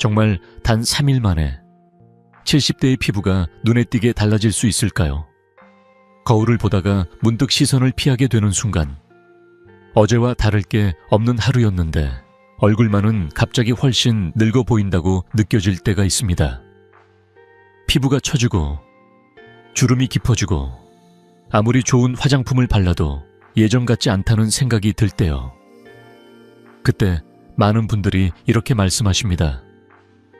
정말 단 3일 만에 70대의 피부가 눈에 띄게 달라질 수 있을까요? 거울을 보다가 문득 시선을 피하게 되는 순간 어제와 다를 게 없는 하루였는데 얼굴만은 갑자기 훨씬 늙어 보인다고 느껴질 때가 있습니다. 피부가 처지고 주름이 깊어지고 아무리 좋은 화장품을 발라도 예전 같지 않다는 생각이 들 때요. 그때 많은 분들이 이렇게 말씀하십니다.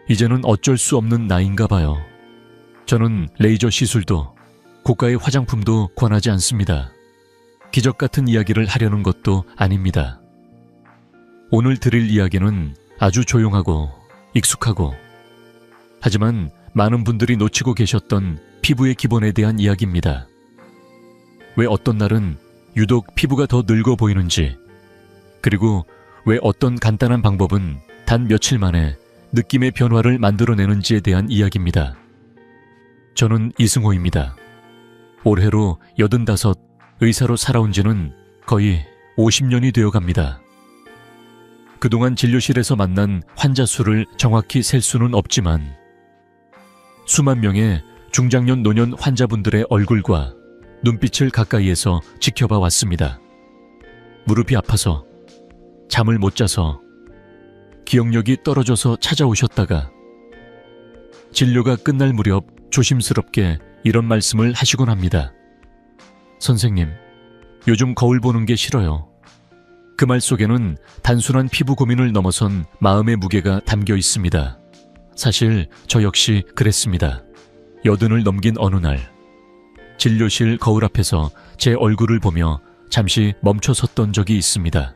이제는 어쩔 수 없는 나이인가 봐요. 저는 레이저 시술도 고가의 화장품도 권하지 않습니다. 기적 같은 이야기를 하려는 것도 아닙니다. 오늘 드릴 이야기는 아주 조용하고 익숙하고 하지만 많은 분들이 놓치고 계셨던 피부의 기본에 대한 이야기입니다. 왜 어떤 날은 유독 피부가 더 늙어 보이는지, 그리고 왜 어떤 간단한 방법은 단 며칠 만에 느낌의 변화를 만들어내는지에 대한 이야기입니다. 저는 이승호입니다. 올해로 85, 의사로 살아온 지는 거의 50년이 되어 갑니다. 그동안 진료실에서 만난 환자 수를 정확히 셀 수는 없지만 수만 명의 중장년 노년 환자분들의 얼굴과 눈빛을 가까이에서 지켜봐 왔습니다. 무릎이 아파서, 잠을 못 자서, 기억력이 떨어져서 찾아오셨다가 진료가 끝날 무렵 조심스럽게 이런 말씀을 하시곤 합니다. 선생님, 요즘 거울 보는 게 싫어요. 그 말 속에는 단순한 피부 고민을 넘어선 마음의 무게가 담겨 있습니다. 사실 저 역시 그랬습니다. 80을 넘긴 어느 날 진료실 거울 앞에서 제 얼굴을 보며 잠시 멈춰 섰던 적이 있습니다.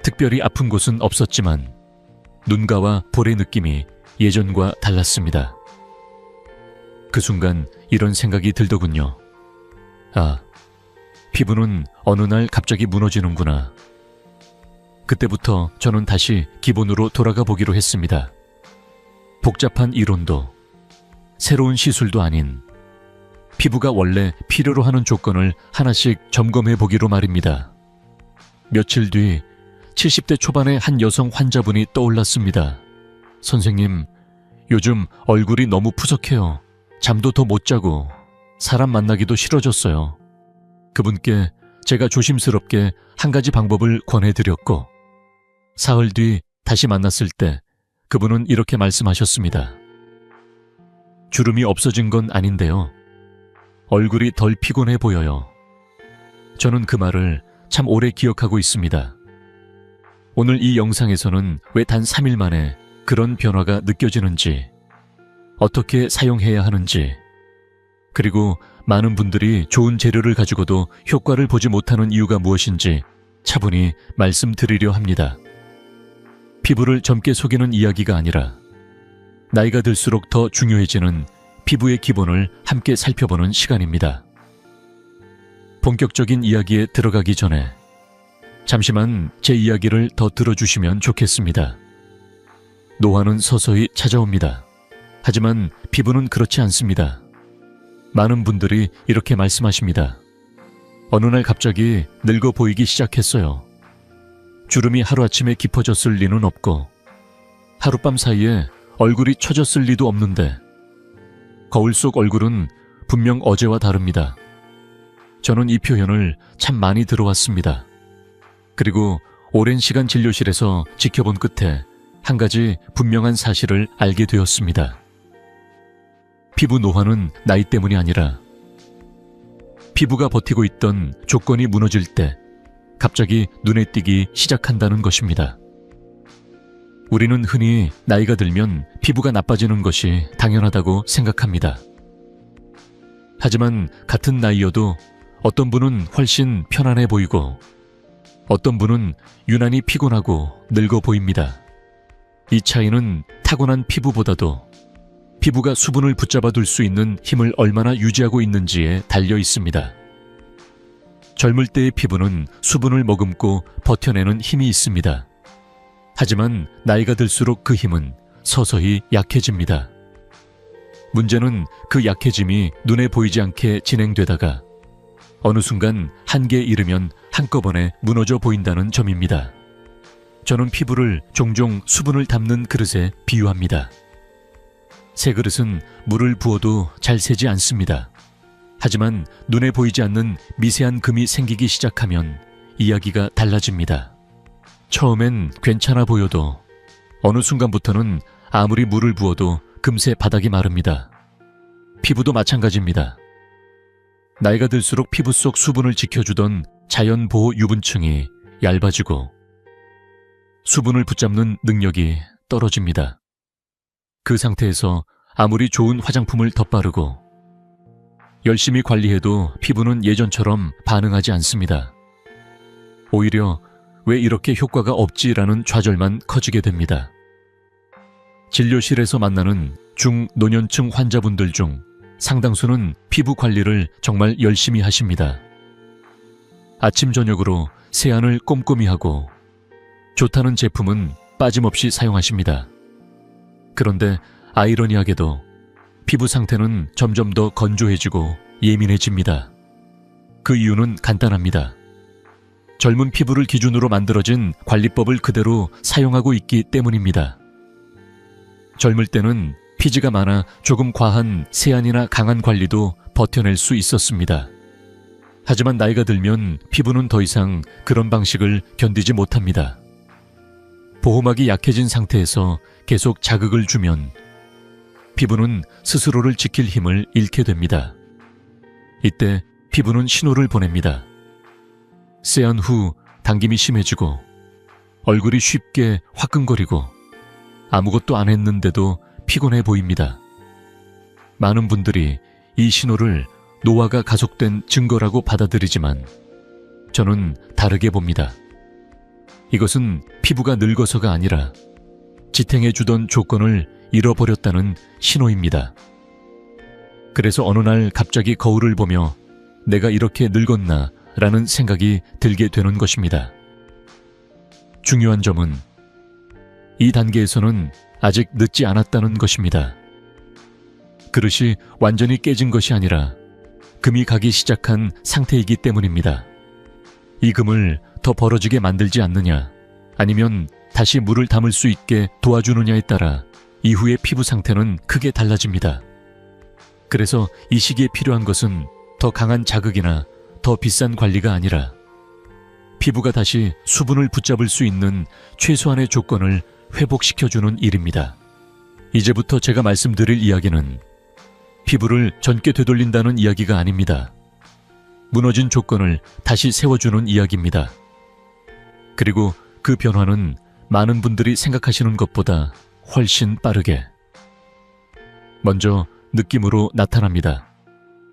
특별히 아픈 곳은 없었지만 눈가와 볼의 느낌이 예전과 달랐습니다. 그 순간 이런 생각이 들더군요. 아, 피부는 어느 날 갑자기 무너지는구나. 그때부터 저는 다시 기본으로 돌아가 보기로 했습니다. 복잡한 이론도 새로운 시술도 아닌 피부가 원래 필요로 하는 조건을 하나씩 점검해 보기로 말입니다. 며칠 뒤 70대 초반의 한 여성 환자분이 떠올랐습니다. 선생님, 요즘 얼굴이 너무 푸석해요. 잠도 더 못 자고 사람 만나기도 싫어졌어요. 그분께 제가 조심스럽게 한 가지 방법을 권해드렸고 사흘 뒤 다시 만났을 때 그분은 이렇게 말씀하셨습니다. 주름이 없어진 건 아닌데요. 얼굴이 덜 피곤해 보여요. 저는 그 말을 참 오래 기억하고 있습니다. 오늘 이 영상에서는 왜 단 3일 만에 그런 변화가 느껴지는지, 어떻게 사용해야 하는지, 그리고 많은 분들이 좋은 재료를 가지고도 효과를 보지 못하는 이유가 무엇인지 차분히 말씀드리려 합니다. 피부를 젊게 속이는 이야기가 아니라 나이가 들수록 더 중요해지는 피부의 기본을 함께 살펴보는 시간입니다. 본격적인 이야기에 들어가기 전에 잠시만 제 이야기를 더 들어주시면 좋겠습니다. 노화는 서서히 찾아옵니다. 하지만 피부는 그렇지 않습니다. 많은 분들이 이렇게 말씀하십니다. 어느 날 갑자기 늙어 보이기 시작했어요. 주름이 하루아침에 깊어졌을 리는 없고 하룻밤 사이에 얼굴이 처졌을 리도 없는데 거울 속 얼굴은 분명 어제와 다릅니다. 저는 이 표현을 참 많이 들어왔습니다. 그리고 오랜 시간 진료실에서 지켜본 끝에 한 가지 분명한 사실을 알게 되었습니다. 피부 노화는 나이 때문이 아니라 피부가 버티고 있던 조건이 무너질 때 갑자기 눈에 띄기 시작한다는 것입니다. 우리는 흔히 나이가 들면 피부가 나빠지는 것이 당연하다고 생각합니다. 하지만 같은 나이여도 어떤 분은 훨씬 편안해 보이고 어떤 분은 유난히 피곤하고 늙어 보입니다. 이 차이는 타고난 피부보다도 피부가 수분을 붙잡아 둘 수 있는 힘을 얼마나 유지하고 있는지에 달려 있습니다. 젊을 때의 피부는 수분을 머금고 버텨내는 힘이 있습니다. 하지만 나이가 들수록 그 힘은 서서히 약해집니다. 문제는 그 약해짐이 눈에 보이지 않게 진행되다가 어느 순간 한계에 이르면 한꺼번에 무너져 보인다는 점입니다. 저는 피부를 종종 수분을 담는 그릇에 비유합니다. 새 그릇은 물을 부어도 잘 새지 않습니다. 하지만 눈에 보이지 않는 미세한 금이 생기기 시작하면 이야기가 달라집니다. 처음엔 괜찮아 보여도 어느 순간부터는 아무리 물을 부어도 금세 바닥이 마릅니다. 피부도 마찬가지입니다. 나이가 들수록 피부 속 수분을 지켜주던 자연보호 유분층이 얇아지고 수분을 붙잡는 능력이 떨어집니다. 그 상태에서 아무리 좋은 화장품을 덧바르고 열심히 관리해도 피부는 예전처럼 반응하지 않습니다. 오히려 왜 이렇게 효과가 없지라는 좌절만 커지게 됩니다. 진료실에서 만나는 중노년층 환자분들 중 상당수는 피부 관리를 정말 열심히 하십니다. 아침 저녁으로 세안을 꼼꼼히 하고 좋다는 제품은 빠짐없이 사용하십니다. 그런데 아이러니하게도 피부 상태는 점점 더 건조해지고 예민해집니다. 그 이유는 간단합니다. 젊은 피부를 기준으로 만들어진 관리법을 그대로 사용하고 있기 때문입니다. 젊을 때는 피지가 많아 조금 과한 세안이나 강한 관리도 버텨낼 수 있었습니다. 하지만 나이가 들면 피부는 더 이상 그런 방식을 견디지 못합니다. 보호막이 약해진 상태에서 계속 자극을 주면 피부는 스스로를 지킬 힘을 잃게 됩니다. 이때 피부는 신호를 보냅니다. 세안 후 당김이 심해지고 얼굴이 쉽게 화끈거리고 아무것도 안 했는데도 피곤해 보입니다. 많은 분들이 이 신호를 노화가 가속된 증거라고 받아들이지만 저는 다르게 봅니다. 이것은 피부가 늙어서가 아니라 지탱해주던 조건을 잃어버렸다는 신호입니다. 그래서 어느 날 갑자기 거울을 보며 내가 이렇게 늙었나 라는 생각이 들게 되는 것입니다. 중요한 점은 이 단계에서는 아직 늦지 않았다는 것입니다. 그릇이 완전히 깨진 것이 아니라 금이 가기 시작한 상태이기 때문입니다. 이 금을 더 벌어지게 만들지 않느냐 아니면 다시 물을 담을 수 있게 도와주느냐에 따라 이후의 피부 상태는 크게 달라집니다. 그래서 이 시기에 필요한 것은 더 강한 자극이나 더 비싼 관리가 아니라 피부가 다시 수분을 붙잡을 수 있는 최소한의 조건을 회복시켜주는 일입니다. 이제부터 제가 말씀드릴 이야기는 피부를 젊게 되돌린다는 이야기가 아닙니다. 무너진 조건을 다시 세워주는 이야기입니다. 그리고 그 변화는 많은 분들이 생각하시는 것보다 훨씬 빠르게 먼저 느낌으로 나타납니다.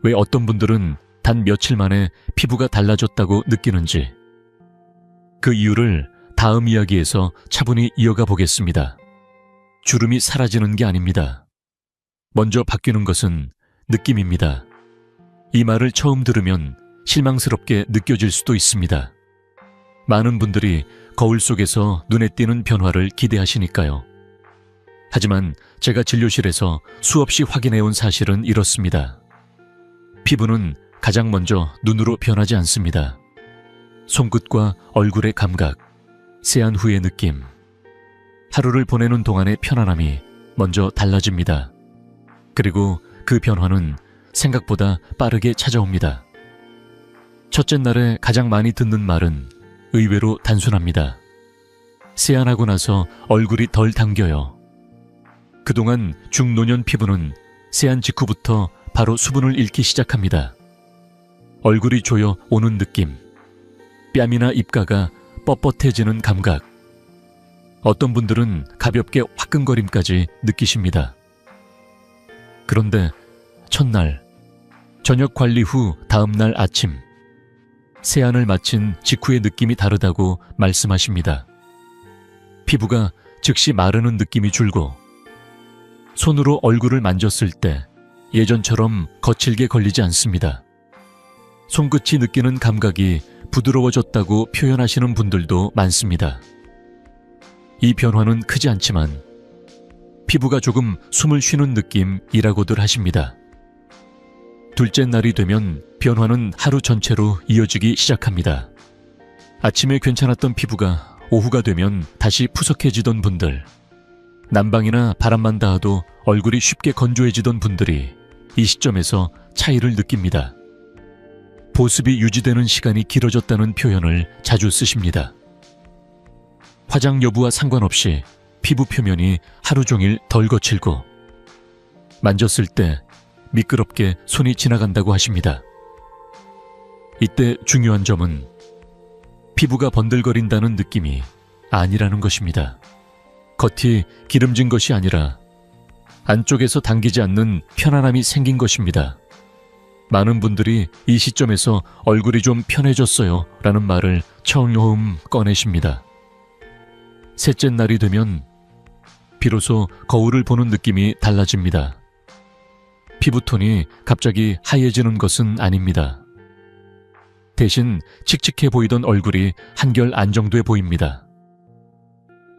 왜 어떤 분들은 단 며칠 만에 피부가 달라졌다고 느끼는지 그 이유를 다음 이야기에서 차분히 이어가 보겠습니다. 주름이 사라지는 게 아닙니다. 먼저 바뀌는 것은 느낌입니다. 이 말을 처음 들으면 실망스럽게 느껴질 수도 있습니다. 많은 분들이 거울 속에서 눈에 띄는 변화를 기대하시니까요. 하지만 제가 진료실에서 수없이 확인해온 사실은 이렇습니다. 피부는 가장 먼저 눈으로 변하지 않습니다. 손끝과 얼굴의 감각, 세안 후의 느낌, 하루를 보내는 동안의 편안함이 먼저 달라집니다. 그리고 그 변화는 생각보다 빠르게 찾아옵니다. 첫째 날에 가장 많이 듣는 말은 의외로 단순합니다. 세안하고 나서 얼굴이 덜 당겨요. 그동안 중노년 피부는 세안 직후부터 바로 수분을 잃기 시작합니다. 얼굴이 조여 오는 느낌, 뺨이나 입가가 뻣뻣해지는 감각, 어떤 분들은 가볍게 화끈거림까지 느끼십니다. 그런데 첫날, 저녁 관리 후 다음날 아침, 세안을 마친 직후의 느낌이 다르다고 말씀하십니다. 피부가 즉시 마르는 느낌이 줄고 손으로 얼굴을 만졌을 때 예전처럼 거칠게 걸리지 않습니다. 손끝이 느끼는 감각이 부드러워졌다고 표현하시는 분들도 많습니다. 이 변화는 크지 않지만 피부가 조금 숨을 쉬는 느낌이라고들 하십니다. 둘째 날이 되면 변화는 하루 전체로 이어지기 시작합니다. 아침에 괜찮았던 피부가 오후가 되면 다시 푸석해지던 분들, 난방이나 바람만 닿아도 얼굴이 쉽게 건조해지던 분들이 이 시점에서 차이를 느낍니다. 보습이 유지되는 시간이 길어졌다는 표현을 자주 쓰십니다. 화장 여부와 상관없이 피부 표면이 하루 종일 덜 거칠고 만졌을 때 미끄럽게 손이 지나간다고 하십니다. 이때 중요한 점은 피부가 번들거린다는 느낌이 아니라는 것입니다. 겉이 기름진 것이 아니라 안쪽에서 당기지 않는 편안함이 생긴 것입니다. 많은 분들이 이 시점에서 얼굴이 좀 편해졌어요 라는 말을 처음 꺼내십니다. 셋째 날이 되면 비로소 거울을 보는 느낌이 달라집니다. 피부톤이 갑자기 하얘지는 것은 아닙니다. 대신 칙칙해 보이던 얼굴이 한결 안정돼 보입니다.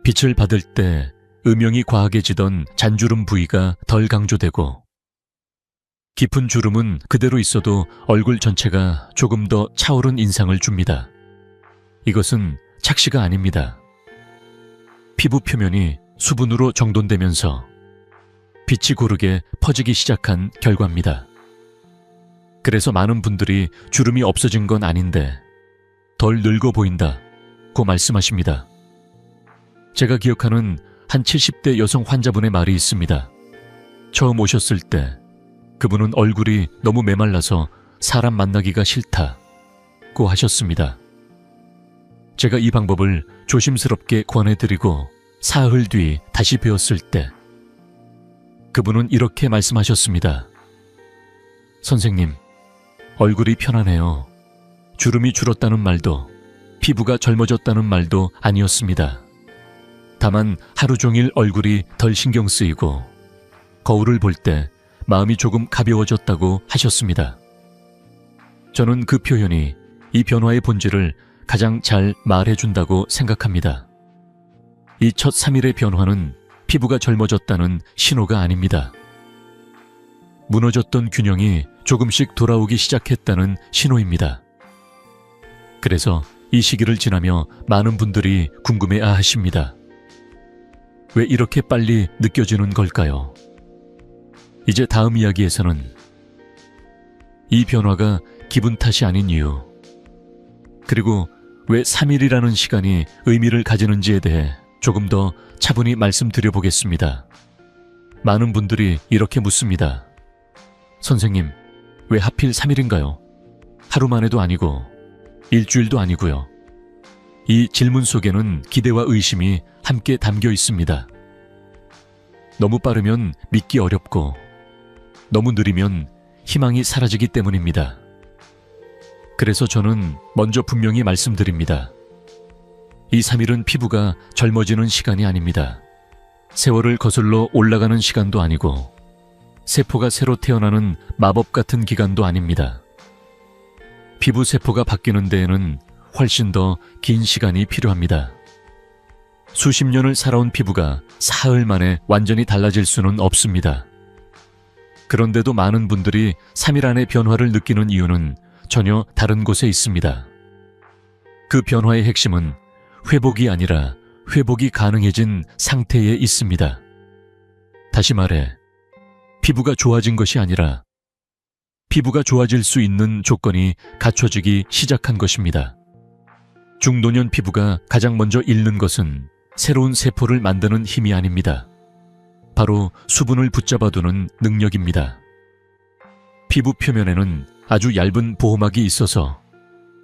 빛을 받을 때 음영이 과하게 지던 잔주름 부위가 덜 강조되고 깊은 주름은 그대로 있어도 얼굴 전체가 조금 더 차오른 인상을 줍니다. 이것은 착시가 아닙니다. 피부 표면이 수분으로 정돈되면서 빛이 고르게 퍼지기 시작한 결과입니다. 그래서 많은 분들이 주름이 없어진 건 아닌데 덜 늙어 보인다고 말씀하십니다. 제가 기억하는 한 70대 여성 환자분의 말이 있습니다. 처음 오셨을 때 그분은 얼굴이 너무 메말라서 사람 만나기가 싫다고 하셨습니다. 제가 이 방법을 조심스럽게 권해드리고 사흘 뒤 다시 뵈었을 때 그분은 이렇게 말씀하셨습니다. 선생님, 얼굴이 편하네요. 주름이 줄었다는 말도 피부가 젊어졌다는 말도 아니었습니다. 다만 하루 종일 얼굴이 덜 신경 쓰이고 거울을 볼 때 마음이 조금 가벼워졌다고 하셨습니다. 저는 그 표현이 이 변화의 본질을 가장 잘 말해준다고 생각합니다. 이 첫 3일의 변화는 피부가 젊어졌다는 신호가 아닙니다. 무너졌던 균형이 조금씩 돌아오기 시작했다는 신호입니다. 그래서 이 시기를 지나며 많은 분들이 궁금해야 하십니다. 왜 이렇게 빨리 느껴지는 걸까요? 이제 다음 이야기에서는 이 변화가 기분 탓이 아닌 이유, 그리고 왜 3일이라는 시간이 의미를 가지는지에 대해 조금 더 차분히 말씀드려 보겠습니다. 많은 분들이 이렇게 묻습니다. 선생님, 왜 하필 3일인가요? 하루만 해도 아니고 일주일도 아니고요. 이 질문 속에는 기대와 의심이 함께 담겨 있습니다. 너무 빠르면 믿기 어렵고 너무 느리면 희망이 사라지기 때문입니다. 그래서 저는 먼저 분명히 말씀드립니다. 이 3일은 피부가 젊어지는 시간이 아닙니다. 세월을 거슬러 올라가는 시간도 아니고 세포가 새로 태어나는 마법 같은 기간도 아닙니다. 피부 세포가 바뀌는 데에는 훨씬 더 긴 시간이 필요합니다. 수십 년을 살아온 피부가 사흘 만에 완전히 달라질 수는 없습니다. 그런데도 많은 분들이 3일 안에 변화를 느끼는 이유는 전혀 다른 곳에 있습니다. 그 변화의 핵심은 회복이 아니라 회복이 가능해진 상태에 있습니다. 다시 말해, 피부가 좋아진 것이 아니라 피부가 좋아질 수 있는 조건이 갖춰지기 시작한 것입니다. 중노년 피부가 가장 먼저 잃는 것은 새로운 세포를 만드는 힘이 아닙니다. 바로 수분을 붙잡아두는 능력입니다. 피부 표면에는 아주 얇은 보호막이 있어서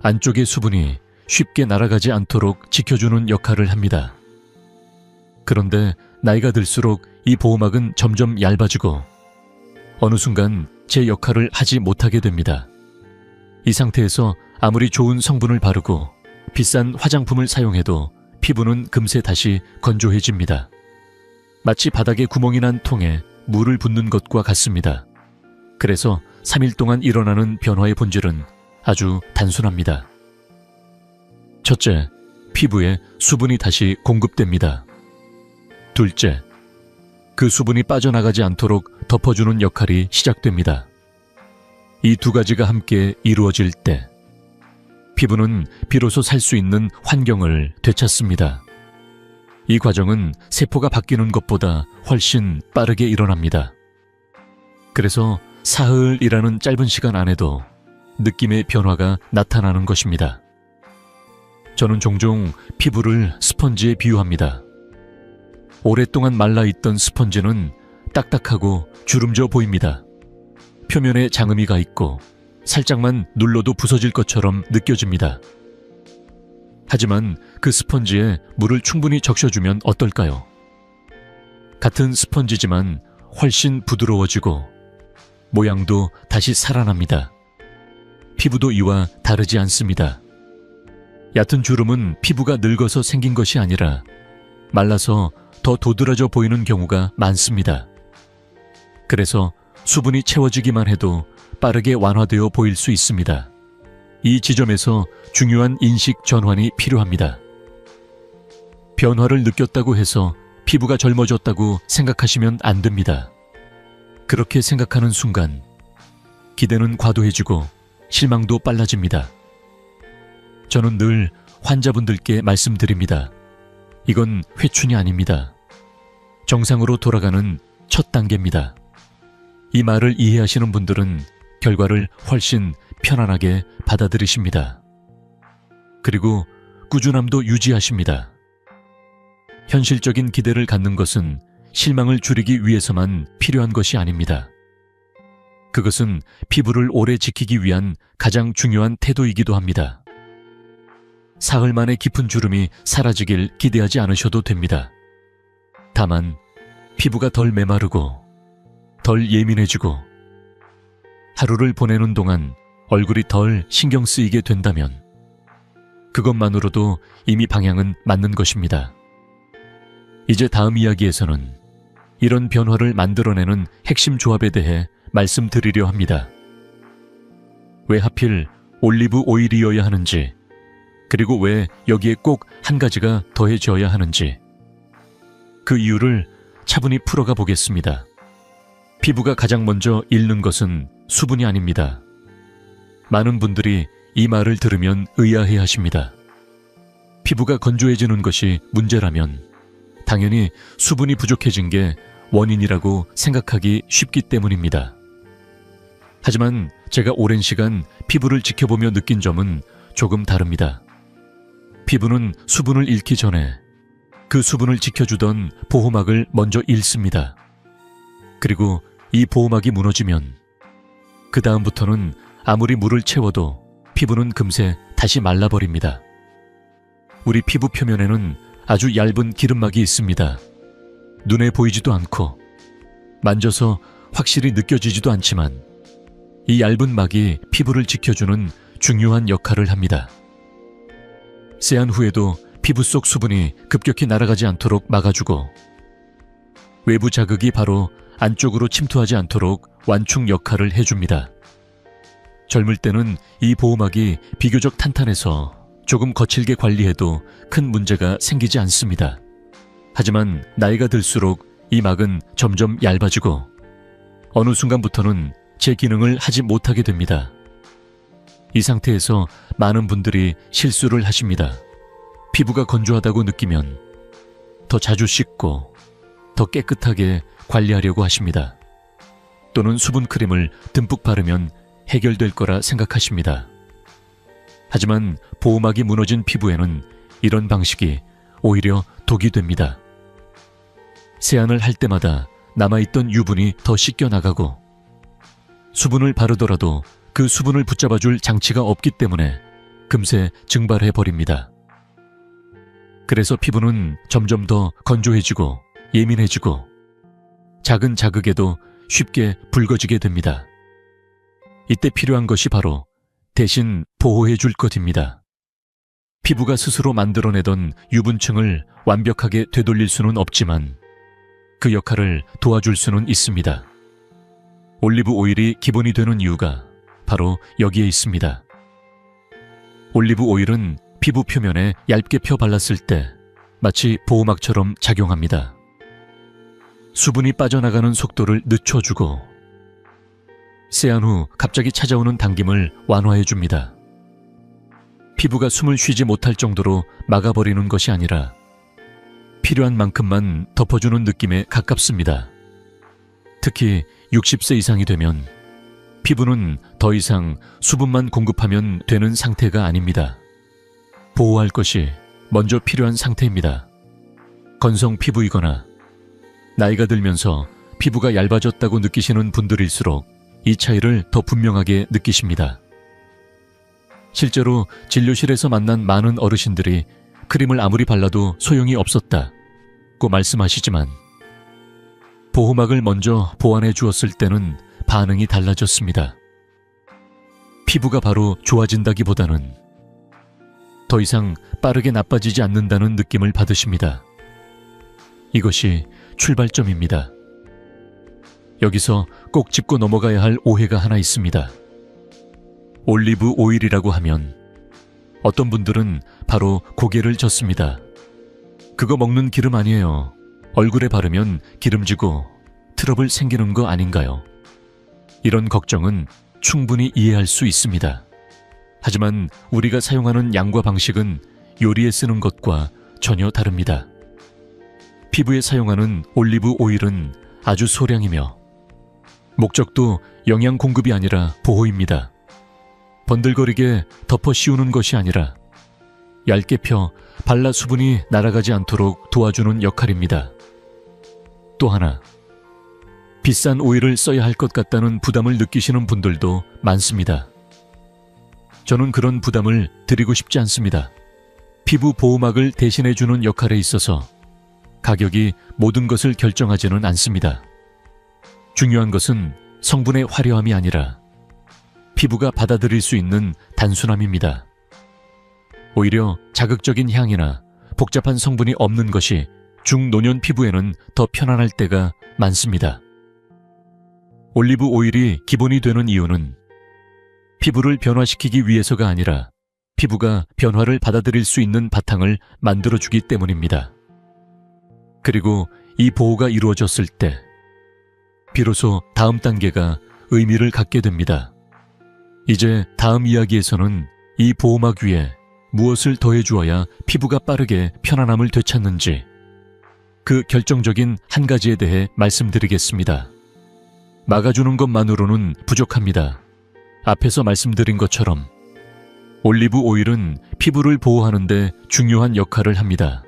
안쪽의 수분이 쉽게 날아가지 않도록 지켜주는 역할을 합니다. 그런데 나이가 들수록 이 보호막은 점점 얇아지고 어느 순간 제 역할을 하지 못하게 됩니다. 이 상태에서 아무리 좋은 성분을 바르고 비싼 화장품을 사용해도 피부는 금세 다시 건조해집니다. 마치 바닥에 구멍이 난 통에 물을 붓는 것과 같습니다. 그래서 3일 동안 일어나는 변화의 본질은 아주 단순합니다. 첫째, 피부에 수분이 다시 공급됩니다. 둘째, 그 수분이 빠져나가지 않도록 덮어주는 역할이 시작됩니다. 이 두 가지가 함께 이루어질 때 피부는 비로소 살 수 있는 환경을 되찾습니다. 이 과정은 세포가 바뀌는 것보다 훨씬 빠르게 일어납니다. 그래서 사흘이라는 짧은 시간 안에도 느낌의 변화가 나타나는 것입니다. 저는 종종 피부를 스펀지에 비유합니다. 오랫동안 말라있던 스펀지는 딱딱하고 주름져 보입니다. 표면에 장음이가 있고 살짝만 눌러도 부서질 것처럼 느껴집니다. 하지만 그 스펀지에 물을 충분히 적셔주면 어떨까요? 같은 스펀지지만 훨씬 부드러워지고 모양도 다시 살아납니다. 피부도 이와 다르지 않습니다. 얕은 주름은 피부가 늙어서 생긴 것이 아니라 말라서 더 도드라져 보이는 경우가 많습니다. 그래서 수분이 채워지기만 해도 빠르게 완화되어 보일 수 있습니다. 이 지점에서 중요한 인식 전환이 필요합니다. 변화를 느꼈다고 해서 피부가 젊어졌다고 생각하시면 안 됩니다. 그렇게 생각하는 순간 기대는 과도해지고 실망도 빨라집니다. 저는 늘 환자분들께 말씀드립니다. 이건 회춘이 아닙니다. 정상으로 돌아가는 첫 단계입니다. 이 말을 이해하시는 분들은 결과를 훨씬 편안하게 받아들이십니다. 그리고 꾸준함도 유지하십니다. 현실적인 기대를 갖는 것은 실망을 줄이기 위해서만 필요한 것이 아닙니다. 그것은 피부를 오래 지키기 위한 가장 중요한 태도이기도 합니다. 사흘 만에 깊은 주름이 사라지길 기대하지 않으셔도 됩니다. 다만 피부가 덜 메마르고 덜 예민해지고 하루를 보내는 동안 얼굴이 덜 신경 쓰이게 된다면 그것만으로도 이미 방향은 맞는 것입니다. 이제 다음 이야기에서는 이런 변화를 만들어내는 핵심 조합에 대해 말씀드리려 합니다. 왜 하필 올리브 오일이어야 하는지, 그리고 왜 여기에 꼭 한 가지가 더해져야 하는지, 그 이유를 차분히 풀어가 보겠습니다. 피부가 가장 먼저 잃는 것은 수분이 아닙니다. 많은 분들이 이 말을 들으면 의아해 하십니다. 피부가 건조해지는 것이 문제라면 당연히 수분이 부족해진 게 원인이라고 생각하기 쉽기 때문입니다. 하지만 제가 오랜 시간 피부를 지켜보며 느낀 점은 조금 다릅니다. 피부는 수분을 잃기 전에 그 수분을 지켜주던 보호막을 먼저 잃습니다. 그리고 이 보호막이 무너지면 그 다음부터는 아무리 물을 채워도 피부는 금세 다시 말라버립니다. 우리 피부 표면에는 아주 얇은 기름막이 있습니다. 눈에 보이지도 않고 만져서 확실히 느껴지지도 않지만 이 얇은 막이 피부를 지켜주는 중요한 역할을 합니다. 세안 후에도 피부 속 수분이 급격히 날아가지 않도록 막아주고 외부 자극이 바로 안쪽으로 침투하지 않도록 완충 역할을 해줍니다. 젊을 때는 이 보호막이 비교적 탄탄해서 조금 거칠게 관리해도 큰 문제가 생기지 않습니다. 하지만 나이가 들수록 이 막은 점점 얇아지고 어느 순간부터는 제 기능을 하지 못하게 됩니다. 이 상태에서 많은 분들이 실수를 하십니다. 피부가 건조하다고 느끼면 더 자주 씻고 더 깨끗하게 관리하려고 하십니다. 또는 수분 크림을 듬뿍 바르면 해결될 거라 생각하십니다. 하지만 보호막이 무너진 피부에는 이런 방식이 오히려 독이 됩니다. 세안을 할 때마다 남아있던 유분이 더 씻겨나가고 수분을 바르더라도 그 수분을 붙잡아줄 장치가 없기 때문에 금세 증발해버립니다. 그래서 피부는 점점 더 건조해지고 예민해지고 작은 자극에도 쉽게 붉어지게 됩니다. 이때 필요한 것이 바로 대신 보호해줄 것입니다. 피부가 스스로 만들어내던 유분층을 완벽하게 되돌릴 수는 없지만 그 역할을 도와줄 수는 있습니다. 올리브 오일이 기본이 되는 이유가 바로 여기에 있습니다. 올리브 오일은 피부 표면에 얇게 펴 발랐을 때 마치 보호막처럼 작용합니다. 수분이 빠져나가는 속도를 늦춰주고 세안 후 갑자기 찾아오는 당김을 완화해줍니다. 피부가 숨을 쉬지 못할 정도로 막아버리는 것이 아니라 필요한 만큼만 덮어주는 느낌에 가깝습니다. 특히 60세 이상이 되면 피부는 더 이상 수분만 공급하면 되는 상태가 아닙니다. 보호할 것이 먼저 필요한 상태입니다. 건성 피부이거나 나이가 들면서 피부가 얇아졌다고 느끼시는 분들일수록 이 차이를 더 분명하게 느끼십니다. 실제로 진료실에서 만난 많은 어르신들이 크림을 아무리 발라도 소용이 없었다고 말씀하시지만 보호막을 먼저 보완해 주었을 때는 반응이 달라졌습니다. 피부가 바로 좋아진다기보다는 더 이상 빠르게 나빠지지 않는다는 느낌을 받으십니다. 이것이 출발점입니다. 여기서 꼭 짚고 넘어가야 할 오해가 하나 있습니다. 올리브 오일이라고 하면 어떤 분들은 바로 고개를 젓습니다. 그거 먹는 기름 아니에요. 얼굴에 바르면 기름지고 트러블 생기는 거 아닌가요? 이런 걱정은 충분히 이해할 수 있습니다. 하지만 우리가 사용하는 양과 방식은 요리에 쓰는 것과 전혀 다릅니다. 피부에 사용하는 올리브 오일은 아주 소량이며 목적도 영양 공급이 아니라 보호입니다. 번들거리게 덮어 씌우는 것이 아니라 얇게 펴 발라 수분이 날아가지 않도록 도와주는 역할입니다. 또 하나, 비싼 오일을 써야 할 것 같다는 부담을 느끼시는 분들도 많습니다. 저는 그런 부담을 드리고 싶지 않습니다. 피부 보호막을 대신해주는 역할에 있어서 가격이 모든 것을 결정하지는 않습니다. 중요한 것은 성분의 화려함이 아니라 피부가 받아들일 수 있는 단순함입니다. 오히려 자극적인 향이나 복잡한 성분이 없는 것이 중노년 피부에는 더 편안할 때가 많습니다. 올리브 오일이 기본이 되는 이유는 피부를 변화시키기 위해서가 아니라 피부가 변화를 받아들일 수 있는 바탕을 만들어주기 때문입니다. 그리고 이 보호가 이루어졌을 때 비로소 다음 단계가 의미를 갖게 됩니다. 이제 다음 이야기에서는 이 보호막 위에 무엇을 더해주어야 피부가 빠르게 편안함을 되찾는지 그 결정적인 한 가지에 대해 말씀드리겠습니다. 막아주는 것만으로는 부족합니다. 앞에서 말씀드린 것처럼 올리브 오일은 피부를 보호하는 데 중요한 역할을 합니다.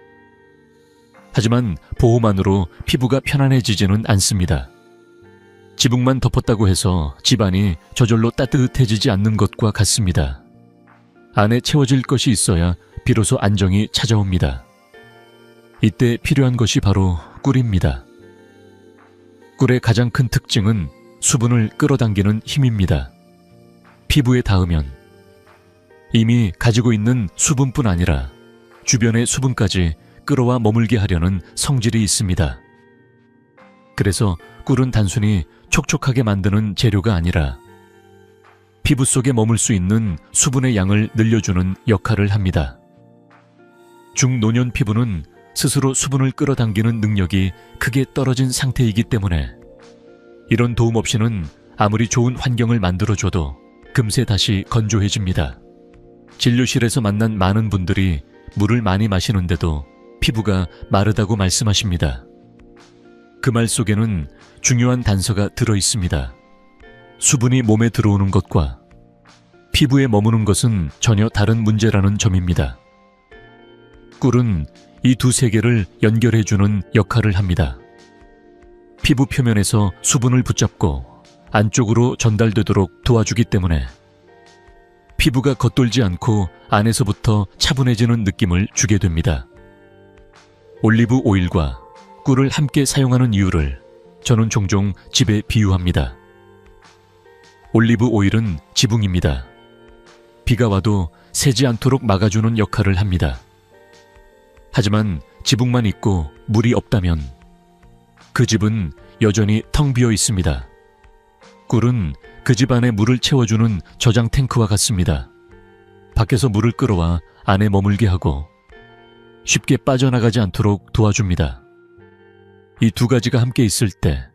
하지만 보호만으로 피부가 편안해지지는 않습니다. 지붕만 덮었다고 해서 집안이 저절로 따뜻해지지 않는 것과 같습니다. 안에 채워질 것이 있어야 비로소 안정이 찾아옵니다. 이때 필요한 것이 바로 꿀입니다. 꿀의 가장 큰 특징은 수분을 끌어당기는 힘입니다. 피부에 닿으면 이미 가지고 있는 수분뿐 아니라 주변의 수분까지 끌어와 머물게 하려는 성질이 있습니다. 그래서 꿀은 단순히 촉촉하게 만드는 재료가 아니라 피부 속에 머물 수 있는 수분의 양을 늘려주는 역할을 합니다. 중노년 피부는 스스로 수분을 끌어당기는 능력이 크게 떨어진 상태이기 때문에 이런 도움 없이는 아무리 좋은 환경을 만들어줘도 금세 다시 건조해집니다. 진료실에서 만난 많은 분들이 물을 많이 마시는데도 피부가 마르다고 말씀하십니다. 그 말 속에는 중요한 단서가 들어 있습니다. 수분이 몸에 들어오는 것과 피부에 머무는 것은 전혀 다른 문제라는 점입니다. 꿀은 이 두 세계를 연결해주는 역할을 합니다. 피부 표면에서 수분을 붙잡고 안쪽으로 전달되도록 도와주기 때문에 피부가 겉돌지 않고 안에서부터 차분해지는 느낌을 주게 됩니다. 올리브 오일과 꿀을 함께 사용하는 이유를 저는 종종 집에 비유합니다. 올리브 오일은 지붕입니다. 비가 와도 새지 않도록 막아주는 역할을 합니다. 하지만 지붕만 있고 물이 없다면 그 집은 여전히 텅 비어 있습니다. 꿀은 그 집 안에 물을 채워주는 저장 탱크와 같습니다. 밖에서 물을 끌어와 안에 머물게 하고 쉽게 빠져나가지 않도록 도와줍니다. 이 두 가지가 함께 있을 때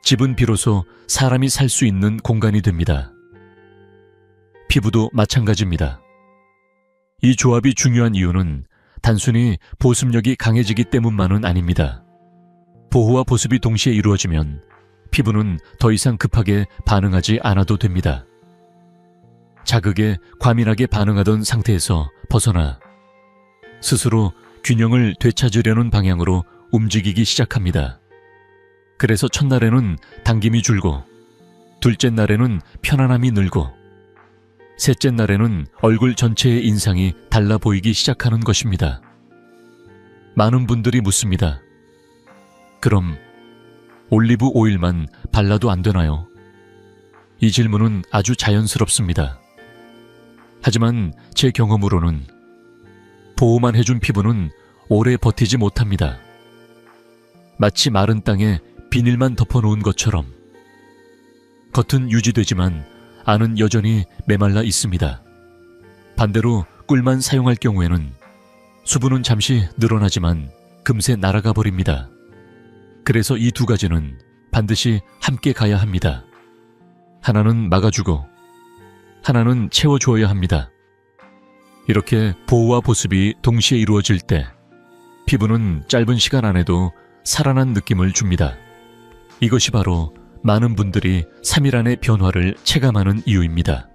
집은 비로소 사람이 살 수 있는 공간이 됩니다. 피부도 마찬가지입니다. 이 조합이 중요한 이유는 단순히 보습력이 강해지기 때문만은 아닙니다. 보호와 보습이 동시에 이루어지면 피부는 더 이상 급하게 반응하지 않아도 됩니다. 자극에 과민하게 반응하던 상태에서 벗어나 스스로 균형을 되찾으려는 방향으로 움직이기 시작합니다. 그래서 첫날에는 당김이 줄고, 둘째 날에는 편안함이 늘고, 셋째 날에는 얼굴 전체의 인상이 달라 보이기 시작하는 것입니다. 많은 분들이 묻습니다. 그럼 올리브 오일만 발라도 안 되나요? 이 질문은 아주 자연스럽습니다. 하지만 제 경험으로는 보호만 해준 피부는 오래 버티지 못합니다. 마치 마른 땅에 비닐만 덮어놓은 것처럼 겉은 유지되지만 안은 여전히 메말라 있습니다. 반대로 꿀만 사용할 경우에는 수분은 잠시 늘어나지만 금세 날아가 버립니다. 그래서 이 두 가지는 반드시 함께 가야 합니다. 하나는 막아주고 하나는 채워주어야 합니다. 이렇게 보호와 보습이 동시에 이루어질 때 피부는 짧은 시간 안에도 살아난 느낌을 줍니다. 이것이 바로 많은 분들이 3일 안에 변화를 체감하는 이유입니다.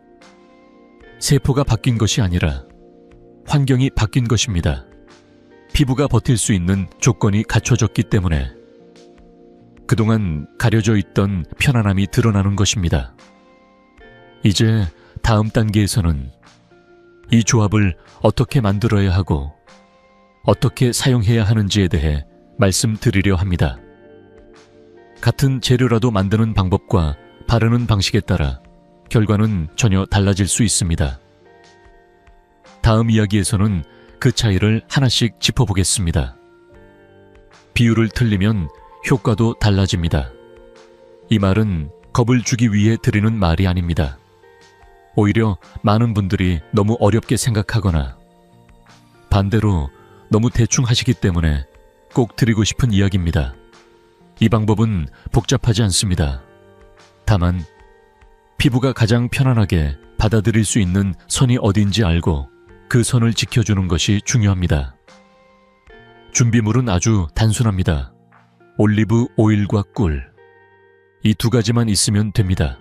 세포가 바뀐 것이 아니라 환경이 바뀐 것입니다. 피부가 버틸 수 있는 조건이 갖춰졌기 때문에 그동안 가려져 있던 편안함이 드러나는 것입니다. 이제 다음 단계에서는 이 조합을 어떻게 만들어야 하고 어떻게 사용해야 하는지에 대해 말씀드리려 합니다. 같은 재료라도 만드는 방법과 바르는 방식에 따라 결과는 전혀 달라질 수 있습니다. 다음 이야기에서는 그 차이를 하나씩 짚어보겠습니다. 비율을 틀리면 효과도 달라집니다. 이 말은 겁을 주기 위해 드리는 말이 아닙니다. 오히려 많은 분들이 너무 어렵게 생각하거나 반대로 너무 대충 하시기 때문에 꼭 드리고 싶은 이야기입니다. 이 방법은 복잡하지 않습니다. 다만 피부가 가장 편안하게 받아들일 수 있는 선이 어딘지 알고 그 선을 지켜주는 것이 중요합니다. 준비물은 아주 단순합니다. 올리브 오일과 꿀, 이 두 가지만 있으면 됩니다.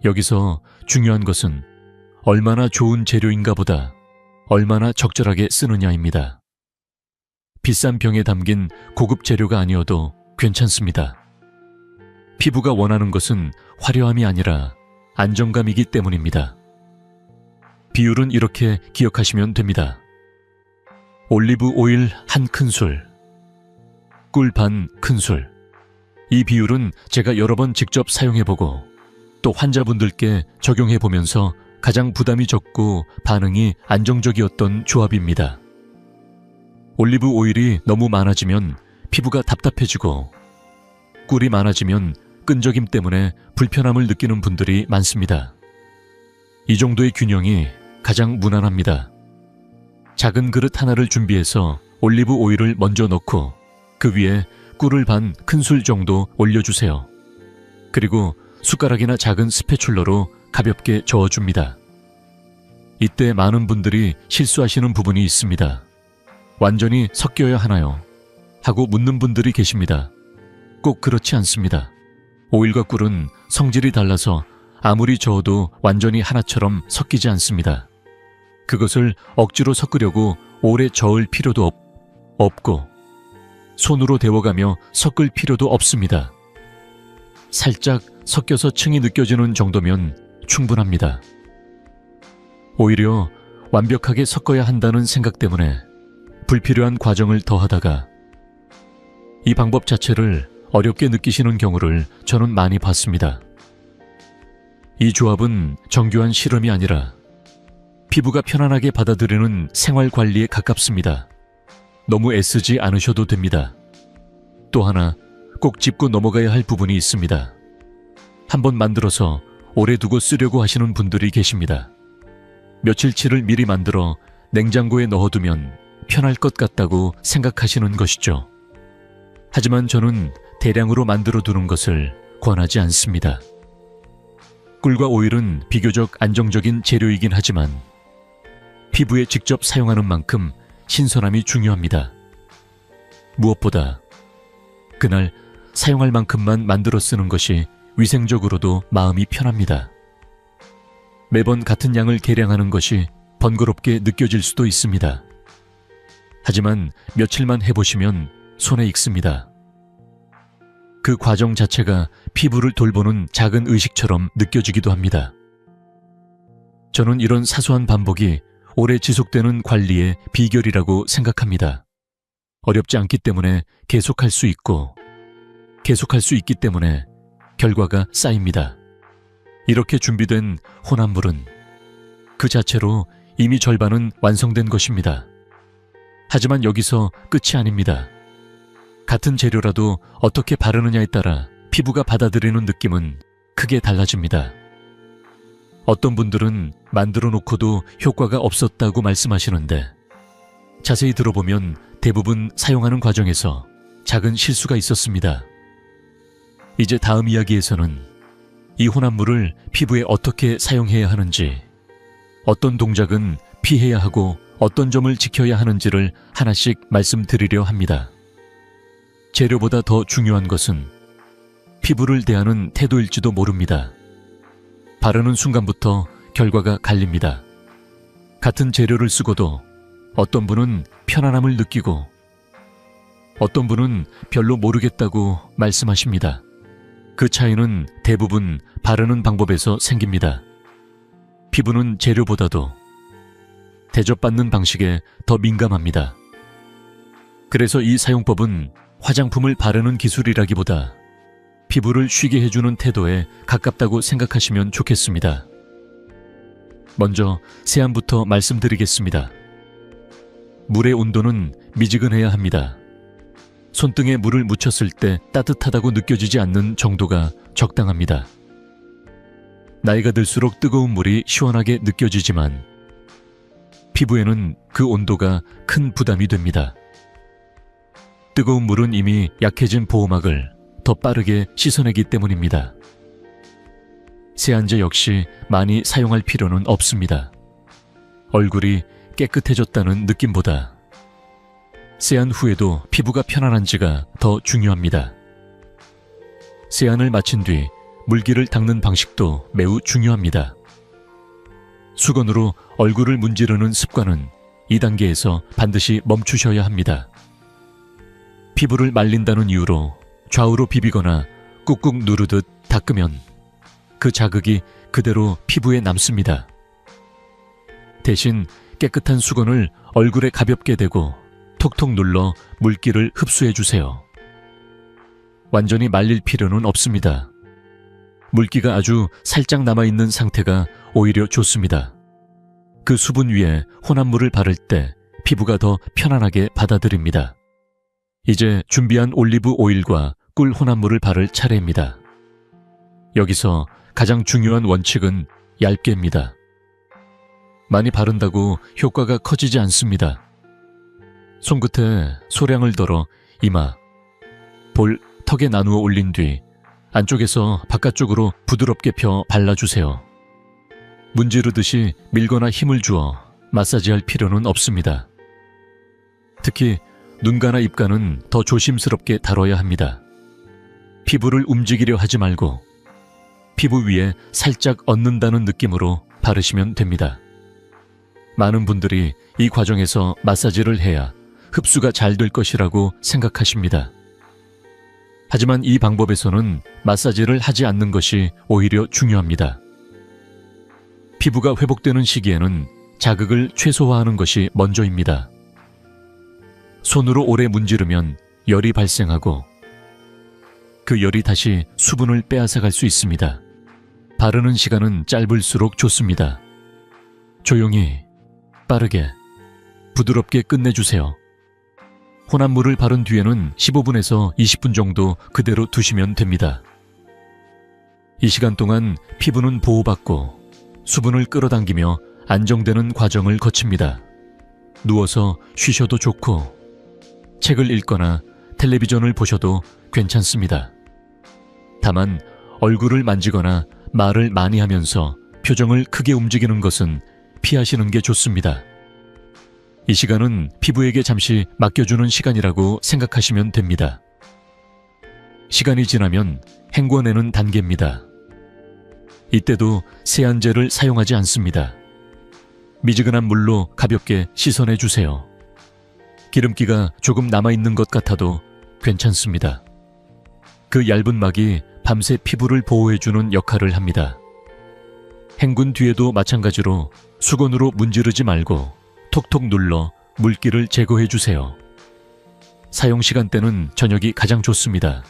여기서 중요한 것은 얼마나 좋은 재료인가 보다 얼마나 적절하게 쓰느냐입니다. 비싼 병에 담긴 고급 재료가 아니어도 괜찮습니다. 피부가 원하는 것은 화려함이 아니라 안정감이기 때문입니다. 비율은 이렇게 기억하시면 됩니다. 올리브 오일 1큰술, 꿀 반 큰술. 이 비율은 제가 여러 번 직접 사용해보고 또 환자분들께 적용해보면서 가장 부담이 적고 반응이 안정적이었던 조합입니다. 올리브 오일이 너무 많아지면 피부가 답답해지고 꿀이 많아지면 끈적임 때문에 불편함을 느끼는 분들이 많습니다. 이 정도의 균형이 가장 무난합니다. 작은 그릇 하나를 준비해서 올리브 오일을 먼저 넣고 그 위에 꿀을 반 큰술 정도 올려주세요. 그리고 숟가락이나 작은 스패츌러로 가볍게 저어줍니다. 이때 많은 분들이 실수하시는 부분이 있습니다. 완전히 섞여야 하나요? 하고 묻는 분들이 계십니다. 꼭 그렇지 않습니다. 오일과 꿀은 성질이 달라서 아무리 저어도 완전히 하나처럼 섞이지 않습니다. 그것을 억지로 섞으려고 오래 저을 필요도 없고 손으로 데워가며 섞을 필요도 없습니다. 살짝 섞여서 층이 느껴지는 정도면 충분합니다. 오히려 완벽하게 섞어야 한다는 생각 때문에 불필요한 과정을 더하다가 이 방법 자체를 어렵게 느끼시는 경우를 저는 많이 봤습니다. 이 조합은 정교한 실험이 아니라 피부가 편안하게 받아들이는 생활 관리에 가깝습니다. 너무 애쓰지 않으셔도 됩니다. 또 하나 꼭 짚고 넘어가야 할 부분이 있습니다. 한번 만들어서 오래 두고 쓰려고 하시는 분들이 계십니다. 며칠치를 미리 만들어 냉장고에 넣어두면 편할 것 같다고 생각하시는 것이죠. 하지만 저는 대량으로 만들어 두는 것을 권하지 않습니다. 꿀과 오일은 비교적 안정적인 재료이긴 하지만 피부에 직접 사용하는 만큼 신선함이 중요합니다. 무엇보다 그날 사용할 만큼만 만들어 쓰는 것이 위생적으로도 마음이 편합니다. 매번 같은 양을 계량하는 것이 번거롭게 느껴질 수도 있습니다. 하지만 며칠만 해보시면 손에 익습니다. 그 과정 자체가 피부를 돌보는 작은 의식처럼 느껴지기도 합니다. 저는 이런 사소한 반복이 오래 지속되는 관리의 비결이라고 생각합니다. 어렵지 않기 때문에 계속할 수 있고, 계속할 수 있기 때문에 결과가 쌓입니다. 이렇게 준비된 혼합물은 그 자체로 이미 절반은 완성된 것입니다. 하지만 여기서 끝이 아닙니다. 같은 재료라도 어떻게 바르느냐에 따라 피부가 받아들이는 느낌은 크게 달라집니다. 어떤 분들은 만들어 놓고도 효과가 없었다고 말씀하시는데, 자세히 들어보면 대부분 사용하는 과정에서 작은 실수가 있었습니다. 이제 다음 이야기에서는 이 혼합물을 피부에 어떻게 사용해야 하는지, 어떤 동작은 피해야 하고 어떤 점을 지켜야 하는지를 하나씩 말씀드리려 합니다. 재료보다 더 중요한 것은 피부를 대하는 태도일지도 모릅니다. 바르는 순간부터 결과가 갈립니다. 같은 재료를 쓰고도 어떤 분은 편안함을 느끼고 어떤 분은 별로 모르겠다고 말씀하십니다. 그 차이는 대부분 바르는 방법에서 생깁니다. 피부는 재료보다도 대접받는 방식에 더 민감합니다. 그래서 이 사용법은 화장품을 바르는 기술이라기보다 피부를 쉬게 해주는 태도에 가깝다고 생각하시면 좋겠습니다. 먼저 세안부터 말씀드리겠습니다. 물의 온도는 미지근해야 합니다. 손등에 물을 묻혔을 때 따뜻하다고 느껴지지 않는 정도가 적당합니다. 나이가 들수록 뜨거운 물이 시원하게 느껴지지만 피부에는 그 온도가 큰 부담이 됩니다. 뜨거운 물은 이미 약해진 보호막을 더 빠르게 씻어내기 때문입니다. 세안제 역시 많이 사용할 필요는 없습니다. 얼굴이 깨끗해졌다는 느낌보다 세안 후에도 피부가 편안한지가 더 중요합니다. 세안을 마친 뒤 물기를 닦는 방식도 매우 중요합니다. 수건으로 얼굴을 문지르는 습관은 이 단계에서 반드시 멈추셔야 합니다. 피부를 말린다는 이유로 좌우로 비비거나 꾹꾹 누르듯 닦으면 그 자극이 그대로 피부에 남습니다. 대신 깨끗한 수건을 얼굴에 가볍게 대고 톡톡 눌러 물기를 흡수해 주세요. 완전히 말릴 필요는 없습니다. 물기가 아주 살짝 남아있는 상태가 오히려 좋습니다. 그 수분 위에 혼합물을 바를 때 피부가 더 편안하게 받아들입니다. 이제 준비한 올리브 오일과 꿀 혼합물을 바를 차례입니다. 여기서 가장 중요한 원칙은 얇게입니다. 많이 바른다고 효과가 커지지 않습니다. 손끝에 소량을 덜어 이마, 볼, 턱에 나누어 올린 뒤 안쪽에서 바깥쪽으로 부드럽게 펴 발라주세요. 문지르듯이 밀거나 힘을 주어 마사지할 필요는 없습니다. 특히 눈가나 입가는 더 조심스럽게 다뤄야 합니다. 피부를 움직이려 하지 말고 피부 위에 살짝 얹는다는 느낌으로 바르시면 됩니다. 많은 분들이 이 과정에서 마사지를 해야 흡수가 잘 될 것이라고 생각하십니다. 하지만 이 방법에서는 마사지를 하지 않는 것이 오히려 중요합니다. 피부가 회복되는 시기에는 자극을 최소화하는 것이 먼저입니다. 손으로 오래 문지르면 열이 발생하고 그 열이 다시 수분을 빼앗아갈 수 있습니다. 바르는 시간은 짧을수록 좋습니다. 조용히, 빠르게, 부드럽게 끝내주세요. 혼합물을 바른 뒤에는 15분에서 20분 정도 그대로 두시면 됩니다. 이 시간 동안 피부는 보호받고 수분을 끌어당기며 안정되는 과정을 거칩니다. 누워서 쉬셔도 좋고 책을 읽거나 텔레비전을 보셔도 괜찮습니다. 다만 얼굴을 만지거나 말을 많이 하면서 표정을 크게 움직이는 것은 피하시는 게 좋습니다. 이 시간은 피부에게 잠시 맡겨주는 시간이라고 생각하시면 됩니다. 시간이 지나면 헹궈내는 단계입니다. 이때도 세안제를 사용하지 않습니다. 미지근한 물로 가볍게 씻어내 주세요. 기름기가 조금 남아있는 것 같아도 괜찮습니다. 그 얇은 막이 밤새 피부를 보호해주는 역할을 합니다. 헹군 뒤에도 마찬가지로 수건으로 문지르지 말고 톡톡 눌러 물기를 제거해 주세요. 사용 시간대는 저녁이 가장 좋습니다.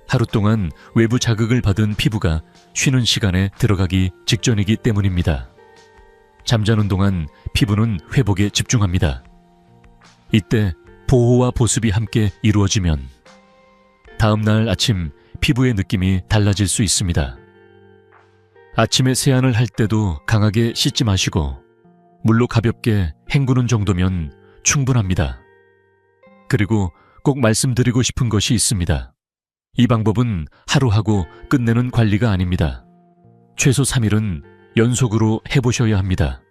하루 동안 외부 자극을 받은 피부가 쉬는 시간에 들어가기 직전이기 때문입니다. 잠자는 동안 피부는 회복에 집중합니다. 이때 보호와 보습이 함께 이루어지면 다음날 아침 피부의 느낌이 달라질 수 있습니다. 아침에 세안을 할 때도 강하게 씻지 마시고 물로 가볍게 헹구는 정도면 충분합니다. 그리고 꼭 말씀드리고 싶은 것이 있습니다. 이 방법은 하루 하고 끝내는 관리가 아닙니다. 최소 3일은 연속으로 해보셔야 합니다.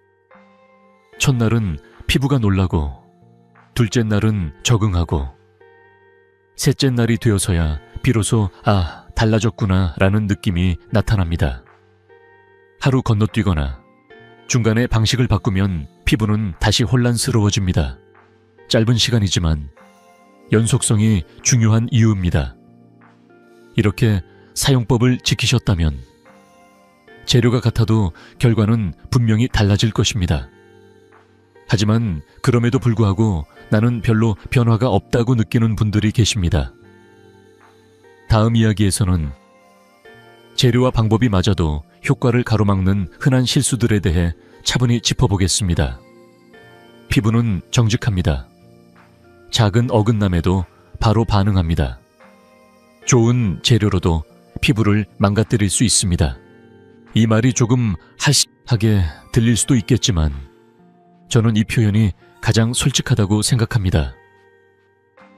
첫날은 피부가 놀라고, 둘째 날은 적응하고, 셋째 날이 되어서야 비로소 달라졌구나 라는 느낌이 나타납니다. 하루 건너뛰거나 중간에 방식을 바꾸면 피부는 다시 혼란스러워집니다. 짧은 시간이지만 연속성이 중요한 이유입니다. 이렇게 사용법을 지키셨다면 재료가 같아도 결과는 분명히 달라질 것입니다. 하지만 그럼에도 불구하고 나는 별로 변화가 없다고 느끼는 분들이 계십니다. 다음 이야기에서는 재료와 방법이 맞아도 효과를 가로막는 흔한 실수들에 대해 차분히 짚어보겠습니다. 피부는 정직합니다. 작은 어긋남에도 바로 반응합니다. 좋은 재료로도 피부를 망가뜨릴 수 있습니다. 이 말이 조금 하시하게 들릴 수도 있겠지만 저는 이 표현이 가장 솔직하다고 생각합니다.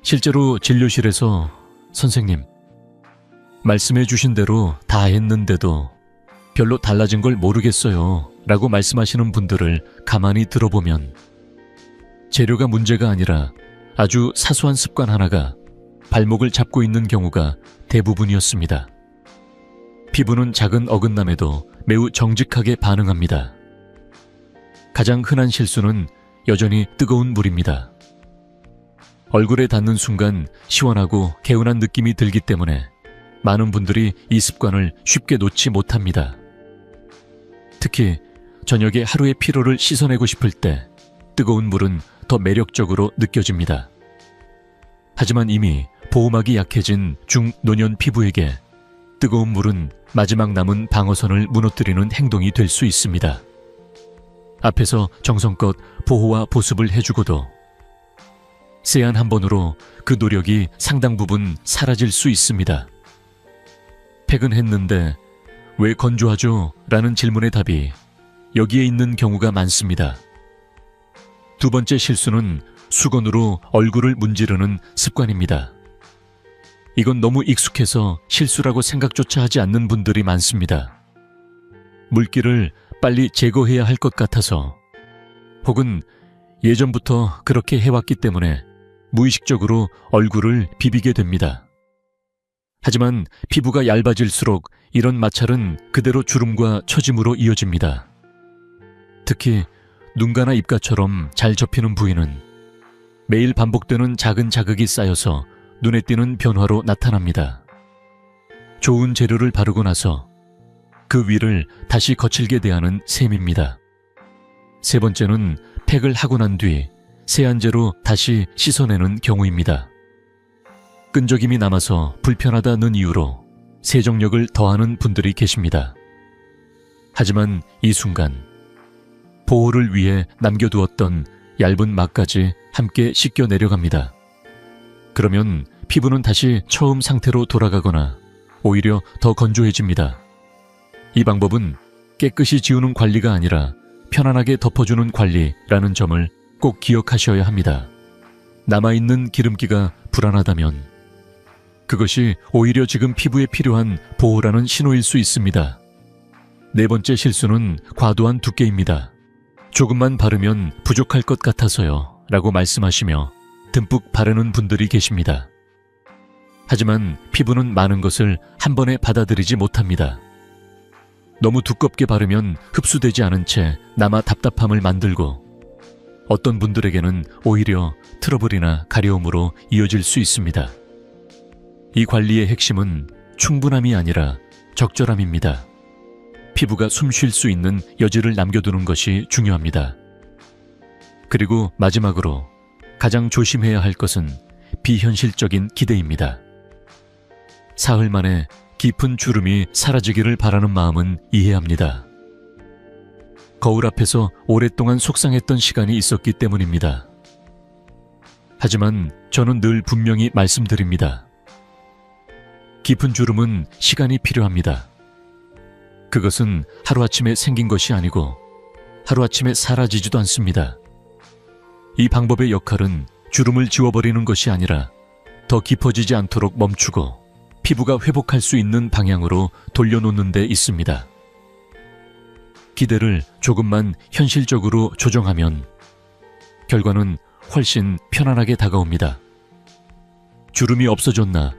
실제로 진료실에서 선생님, 말씀해 주신 대로 다 했는데도 별로 달라진 걸 모르겠어요 라고 말씀하시는 분들을 가만히 들어보면 재료가 문제가 아니라 아주 사소한 습관 하나가 발목을 잡고 있는 경우가 대부분이었습니다. 피부는 작은 어긋남에도 매우 정직하게 반응합니다. 가장 흔한 실수는 여전히 뜨거운 물입니다. 얼굴에 닿는 순간 시원하고 개운한 느낌이 들기 때문에 많은 분들이 이 습관을 쉽게 놓지 못합니다. 특히 저녁에 하루의 피로를 씻어내고 싶을 때 뜨거운 물은 더 매력적으로 느껴집니다. 하지만 이미 보호막이 약해진 중노년 피부에게 뜨거운 물은 마지막 남은 방어선을 무너뜨리는 행동이 될 수 있습니다. 앞에서 정성껏 보호와 보습을 해주고도 세안 한 번으로 그 노력이 상당 부분 사라질 수 있습니다. 팩은 했는데 왜 건조하죠? 라는 질문의 답이 여기에 있는 경우가 많습니다. 두 번째 실수는 수건으로 얼굴을 문지르는 습관입니다. 이건 너무 익숙해서 실수라고 생각조차 하지 않는 분들이 많습니다. 물기를 빨리 제거해야 할 것 같아서 혹은 예전부터 그렇게 해왔기 때문에 무의식적으로 얼굴을 비비게 됩니다. 하지만 피부가 얇아질수록 이런 마찰은 그대로 주름과 처짐으로 이어집니다. 특히 눈가나 입가처럼 잘 접히는 부위는 매일 반복되는 작은 자극이 쌓여서 눈에 띄는 변화로 나타납니다. 좋은 재료를 바르고 나서 그 위를 다시 거칠게 대하는 셈입니다. 세 번째는 팩을 하고 난 뒤 세안제로 다시 씻어내는 경우입니다. 끈적임이 남아서 불편하다는 이유로 세정력을 더하는 분들이 계십니다. 하지만 이 순간 보호를 위해 남겨두었던 얇은 막까지 함께 씻겨 내려갑니다. 그러면 피부는 다시 처음 상태로 돌아가거나 오히려 더 건조해집니다. 이 방법은 깨끗이 지우는 관리가 아니라 편안하게 덮어주는 관리라는 점을 꼭 기억하셔야 합니다. 남아있는 기름기가 불안하다면 그것이 오히려 지금 피부에 필요한 보호라는 신호일 수 있습니다. 네 번째 실수는 과도한 두께입니다. 조금만 바르면 부족할 것 같아서요 라고 말씀하시며 듬뿍 바르는 분들이 계십니다. 하지만 피부는 많은 것을 한 번에 받아들이지 못합니다. 너무 두껍게 바르면 흡수되지 않은 채 남아 답답함을 만들고 어떤 분들에게는 오히려 트러블이나 가려움으로 이어질 수 있습니다. 이 관리의 핵심은 충분함이 아니라 적절함입니다. 피부가 숨 쉴 수 있는 여지를 남겨두는 것이 중요합니다. 그리고 마지막으로 가장 조심해야 할 것은 비현실적인 기대입니다. 사흘 만에 깊은 주름이 사라지기를 바라는 마음은 이해합니다. 거울 앞에서 오랫동안 속상했던 시간이 있었기 때문입니다. 하지만 저는 늘 분명히 말씀드립니다. 깊은 주름은 시간이 필요합니다. 그것은 하루아침에 생긴 것이 아니고 하루아침에 사라지지도 않습니다. 이 방법의 역할은 주름을 지워버리는 것이 아니라 더 깊어지지 않도록 멈추고 피부가 회복할 수 있는 방향으로 돌려놓는 데 있습니다. 기대를 조금만 현실적으로 조정하면 결과는 훨씬 편안하게 다가옵니다. 주름이 없어졌나?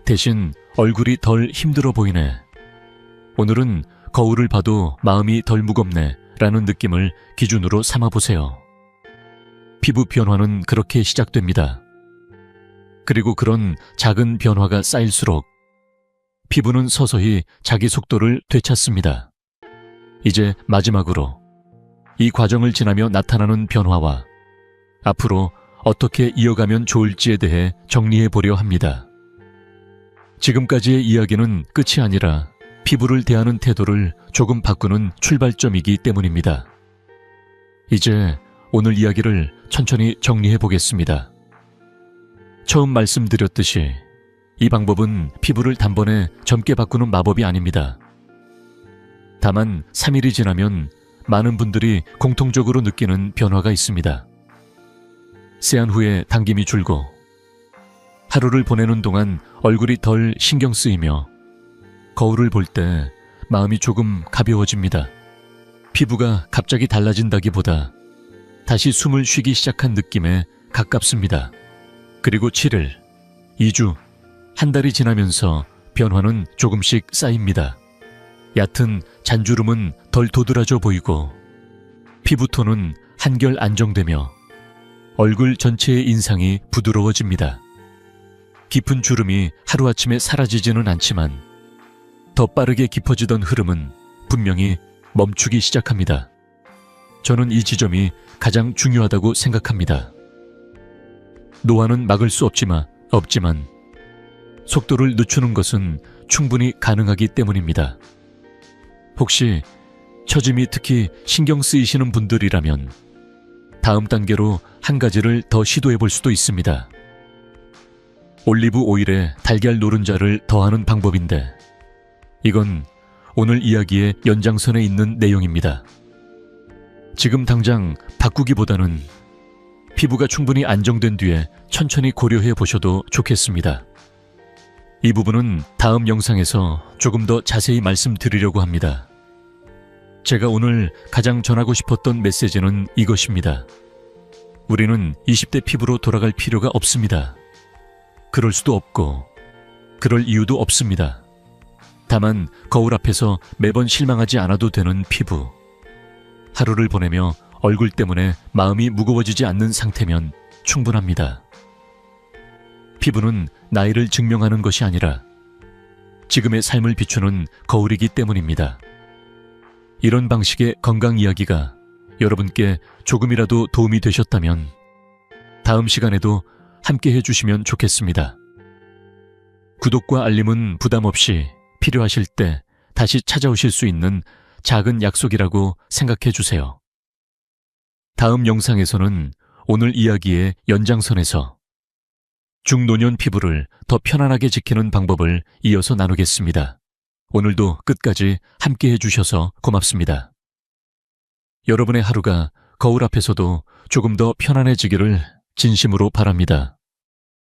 대신 얼굴이 덜 힘들어 보이네. 오늘은 거울을 봐도 마음이 덜 무겁네 라는 느낌을 기준으로 삼아보세요. 피부 변화는 그렇게 시작됩니다. 그리고 그런 작은 변화가 쌓일수록 피부는 서서히 자기 속도를 되찾습니다. 이제 마지막으로 이 과정을 지나며 나타나는 변화와 앞으로 어떻게 이어가면 좋을지에 대해 정리해 보려 합니다. 지금까지의 이야기는 끝이 아니라 피부를 대하는 태도를 조금 바꾸는 출발점이기 때문입니다. 이제 오늘 이야기를 천천히 정리해 보겠습니다. 처음 말씀드렸듯이 이 방법은 피부를 단번에 젊게 바꾸는 마법이 아닙니다. 다만 3일이 지나면 많은 분들이 공통적으로 느끼는 변화가 있습니다. 세안 후에 당김이 줄고 하루를 보내는 동안 얼굴이 덜 신경 쓰이며 거울을 볼 때 마음이 조금 가벼워집니다. 피부가 갑자기 달라진다기보다 다시 숨을 쉬기 시작한 느낌에 가깝습니다. 그리고 7일, 2주, 한 달이 지나면서 변화는 조금씩 쌓입니다. 얕은 잔주름은 덜 도드라져 보이고 피부톤은 한결 안정되며 얼굴 전체의 인상이 부드러워집니다. 깊은 주름이 하루아침에 사라지지는 않지만 더 빠르게 깊어지던 흐름은 분명히 멈추기 시작합니다. 저는 이 지점이 가장 중요하다고 생각합니다. 노화는 막을 수 없지만 속도를 늦추는 것은 충분히 가능하기 때문입니다. 혹시 처짐이 특히 신경 쓰이시는 분들이라면 다음 단계로 한 가지를 더 시도해 볼 수도 있습니다. 올리브 오일에 달걀 노른자를 더하는 방법인데 이건 오늘 이야기의 연장선에 있는 내용입니다. 지금 당장 바꾸기보다는 피부가 충분히 안정된 뒤에 천천히 고려해 보셔도 좋겠습니다. 이 부분은 다음 영상에서 조금 더 자세히 말씀드리려고 합니다. 제가 오늘 가장 전하고 싶었던 메시지는 이것입니다. 우리는 20대 피부로 돌아갈 필요가 없습니다. 그럴 수도 없고 그럴 이유도 없습니다. 다만 거울 앞에서 매번 실망하지 않아도 되는 피부. 하루를 보내며 얼굴 때문에 마음이 무거워지지 않는 상태면 충분합니다. 피부는 나이를 증명하는 것이 아니라 지금의 삶을 비추는 거울이기 때문입니다. 이런 방식의 건강 이야기가 여러분께 조금이라도 도움이 되셨다면 다음 시간에도 함께 해주시면 좋겠습니다. 구독과 알림은 부담 없이 필요하실 때 다시 찾아오실 수 있는 작은 약속이라고 생각해 주세요. 다음 영상에서는 오늘 이야기의 연장선에서 중노년 피부를 더 편안하게 지키는 방법을 이어서 나누겠습니다. 오늘도 끝까지 함께 해주셔서 고맙습니다. 여러분의 하루가 거울 앞에서도 조금 더 편안해지기를 진심으로 바랍니다.